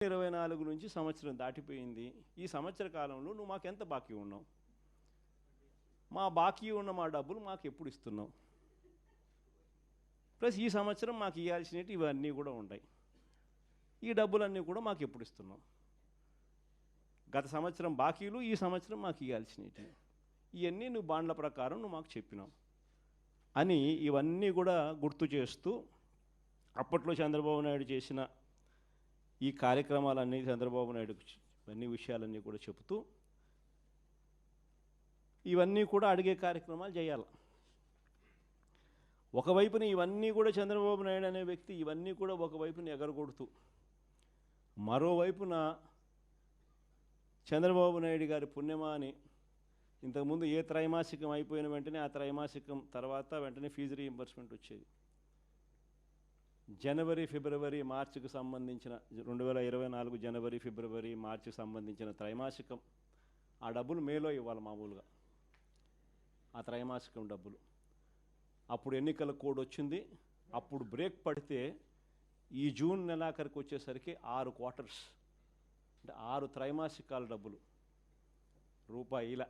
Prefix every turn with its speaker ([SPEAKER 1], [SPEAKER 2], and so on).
[SPEAKER 1] 24 నుంచి సంవత్సరం దాటిపోయింది. ఈ సంవత్సర కాలంలో నువ్వు మాకెంత బాకీ ఉన్నావు? మా బాకీ ఉన్న మా డబ్బులు మాకు ఎప్పుడు ఇస్తున్నావు? ప్లస్ ఈ సంవత్సరం మాకు ఇవ్వాల్సినవి ఇవన్నీ కూడా ఉంటాయి. ఈ డబ్బులన్నీ కూడా మాకు ఎప్పుడు ఇస్తున్నావు? గత సంవత్సరం బాకీలు, ఈ సంవత్సరం మాకు ఇవ్వాల్సినవి ఇవన్నీ నువ్వు బాండ్ల ప్రకారం నువ్వు మాకు చెప్పినావు అని ఇవన్నీ కూడా గుర్తు చేస్తూ అప్పట్లో చంద్రబాబు నాయుడు చేసిన ఈ కార్యక్రమాలన్నీ చంద్రబాబు నాయుడు ఇవన్నీ విషయాలన్నీ కూడా చెబుతూ ఇవన్నీ కూడా అడిగే కార్యక్రమాలు చేయాలి. ఒకవైపున ఇవన్నీ కూడా చంద్రబాబు నాయుడు అనే వ్యక్తి ఇవన్నీ కూడా ఒకవైపున ఎగరగొడుతూ, మరోవైపున చంద్రబాబు నాయుడు గారి పుణ్యమా అని ఇంతకుముందు ఏ త్రైమాసికం అయిపోయిన వెంటనే ఆ త్రైమాసికం తర్వాత వెంటనే ఫీజు రీయింబర్స్మెంట్ వచ్చేది. జనవరి, ఫిబ్రవరి, మార్చికి సంబంధించిన 2024 జనవరి, ఫిబ్రవరి, మార్చికి సంబంధించిన త్రైమాసికం ఆ డబ్బులు మేలో ఇవ్వాలి మామూలుగా, ఆ త్రైమాసికం డబ్బులు. అప్పుడు ఎన్నికల కోడ్ వచ్చింది. అప్పుడు బ్రేక్ పడితే ఈ జూన్ నెలాఖరికి వచ్చేసరికి 6 క్వార్టర్స్ అంటే 6 త్రైమాసికాల డబ్బులు రూపాయిల